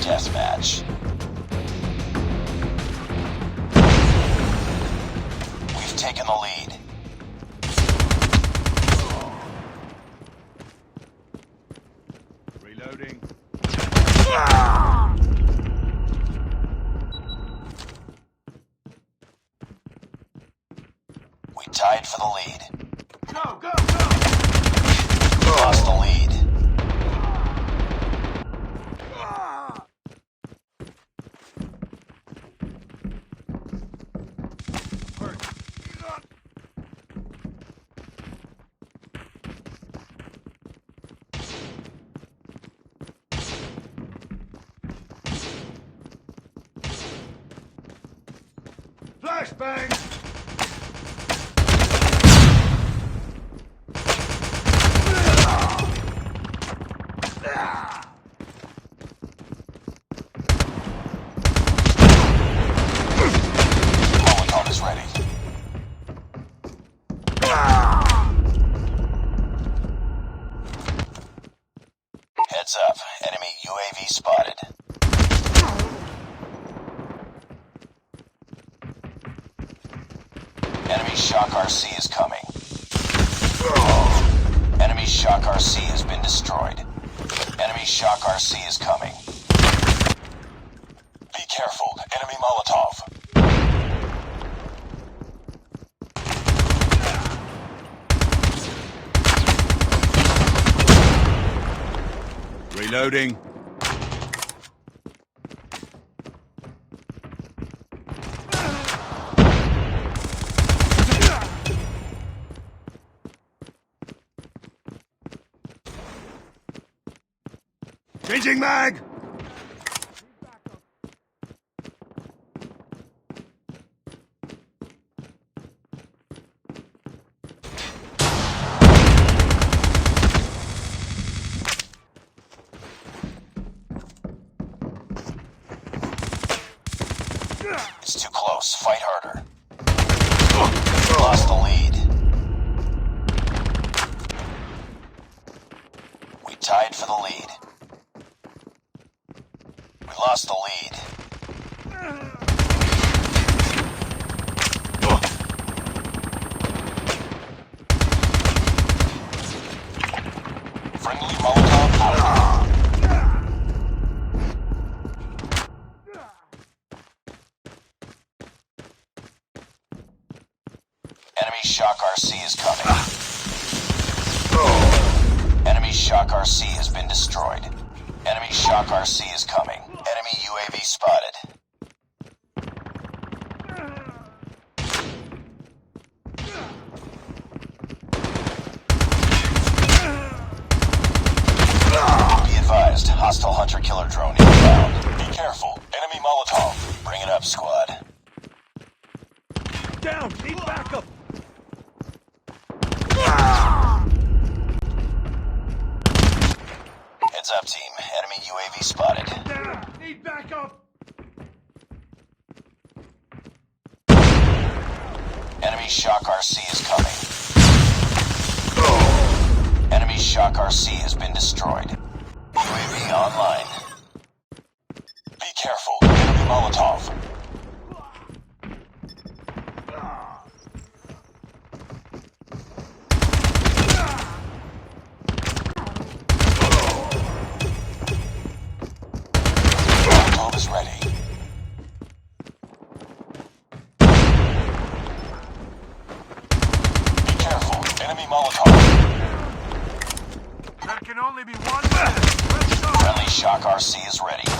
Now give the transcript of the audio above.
deathmatch. We've taken the lead. Reloading. We tied for the lead. Go, go, We lost the lead. Flashbang! Molotov is ready. Heads up. Enemy UAV spotted. Enemy Shock RC is coming. Enemy Shock RC has been destroyed. Enemy Shock RC is coming. Be careful. Enemy Molotov. Reloading. Changing mag! It's too close. Fight harder. Lost the lead. We tied for the lead. We lost the lead. Friendly Molotov out. Enemy Shock RC is coming. Enemy Shock RC has been destroyed. Enemy Shock RC is coming. Enemy UAV spotted. Be advised, hostile hunter-killer drone inbound. Be careful. Enemy Molotov. Bring it up, squad. Down! Need backup! Heads up, team. Enemy UAV spotted. Down! Need backup! Enemy Shock RC is coming. Enemy Shock RC has been destroyed. UAV online. Be careful. Enemy Molotov. Molotov is ready. Be careful. Enemy Molotov. There can only be one man! Let's go! Friendly Shock RC is ready.